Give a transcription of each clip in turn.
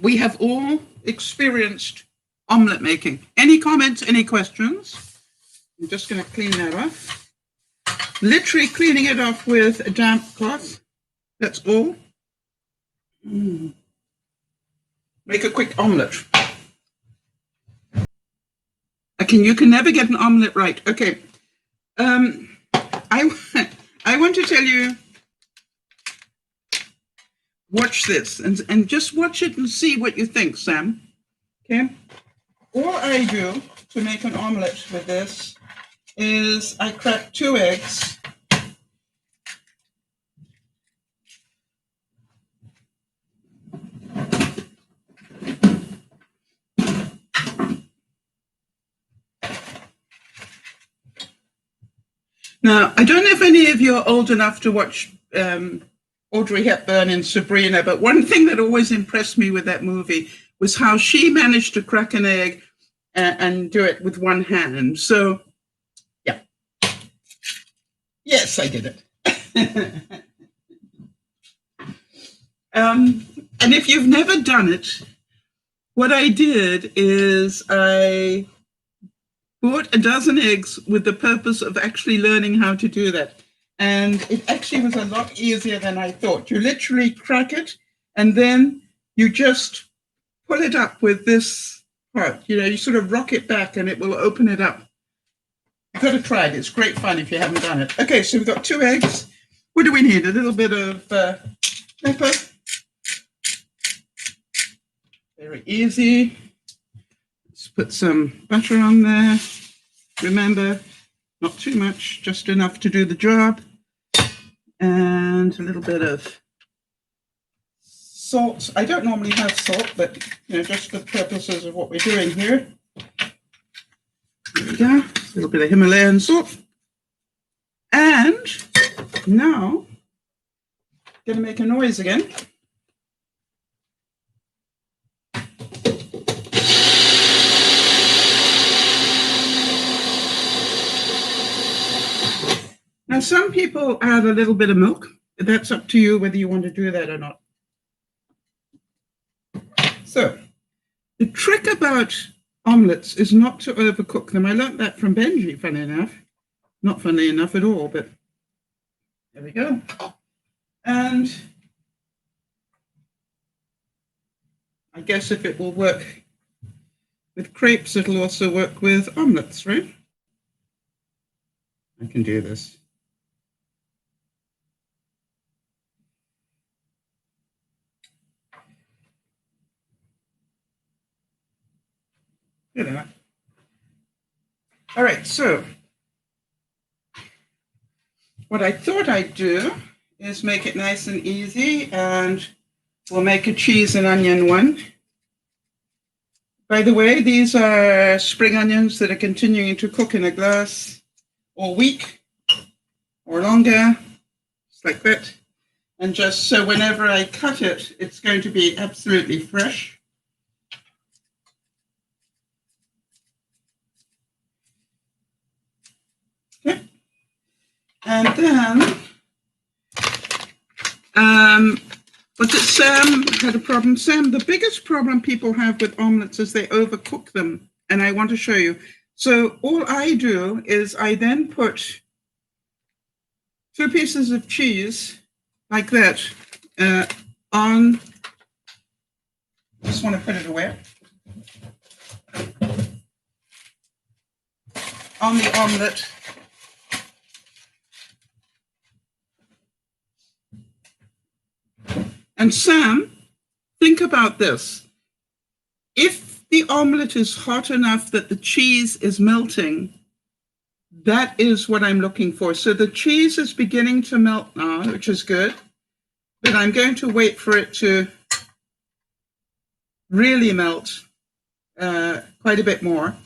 we have all experienced omelette making. Any comments, any questions? I'm just going to clean that off. Literally cleaning it off with a damp cloth. That's all. Make a quick omelette. Okay, you can never get an omelette right. Okay. I want to tell you, watch this and just watch it and see what you think, Sam. Okay. All I do to make an omelette with this is I crack 2 eggs. Now, I don't know if any of you are old enough to watch Audrey Hepburn and Sabrina, but one thing that always impressed me with that movie was how she managed to crack an egg and do it with one hand. So, yeah. Yes, I did it. And if you've never done it, what I did is I bought a dozen eggs with the purpose of actually learning how to do that. And it actually was a lot easier than I thought. You literally crack it, and then you just pull it up with this part. You know, you sort of rock it back, and it will open it up. You've got to try it. It's great fun if you haven't done it. Okay, so we've got 2 eggs. What do we need? A little bit of pepper. Very easy. Let's put some butter on there. Remember, not too much, just enough to do the job. And a little bit of salt. I don't normally have salt, but you know, just for the purposes of what we're doing here. There we go. A little bit of Himalayan salt. And now, I'm going to make a noise again. Now, some people add a little bit of milk. That's up to you whether you want to do that or not. So, the trick about omelettes is not to overcook them. I learned that from Benji, funny enough. Not funny enough at all, but there we go. And I guess if it will work with crepes, it'll also work with omelettes, right? I can do this. Good enough. All right, so what I thought I'd do is make it nice and easy, and we'll make a cheese and onion one. By the way, these are spring onions that are continuing to cook in a glass all week or longer, just like that. And just so whenever I cut it, it's going to be absolutely fresh. Okay. And then, was it Sam had a problem? Sam, the biggest problem people have with omelettes is they overcook them. And I want to show you. So all I do is I then put 2 pieces of cheese like that on, I just want to put it away, on the omelette. And Sam, think about this. If the omelette is hot enough that the cheese is melting, that is what I'm looking for. So the cheese is beginning to melt now, which is good, but I'm going to wait for it to really melt quite a bit more.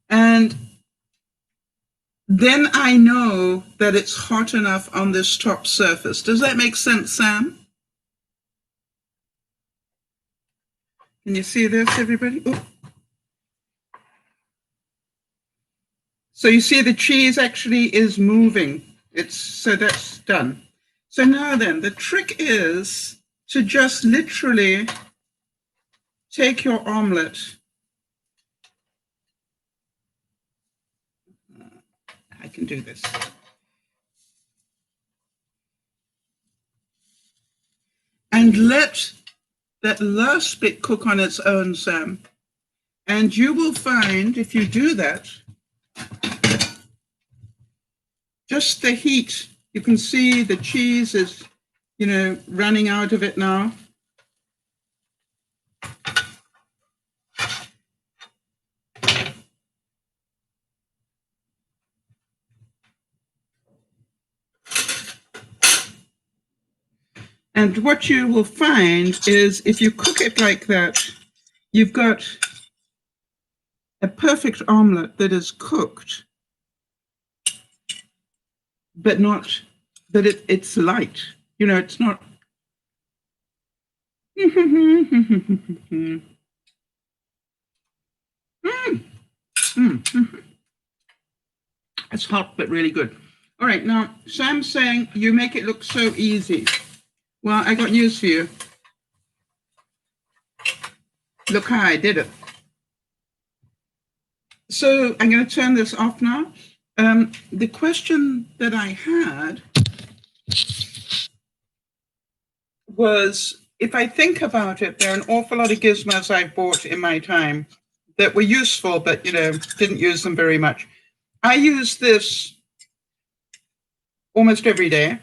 And then I know that it's hot enough on this top surface. Does that make sense, Sam? Can you see this, everybody? Ooh. So you see the cheese actually is moving. So that's done. So now then, the trick is to just literally take your omelette. I can do this. And let that last bit cook on its own, Sam. And you will find, if you do that, just the heat, you can see the cheese is, you know, running out of it now. And what you will find is if you cook it like that, you've got a perfect omelette that is cooked, but not that it's light. You know, it's not. It's hot, but really good. All right, now Sam's saying you make it look so easy. Well, I got news for you. Look how I did it. So I'm going to turn this off now. The question that I had was, if I think about it, there are an awful lot of gizmos I bought in my time that were useful, but, you know, didn't use them very much. I use this almost every day.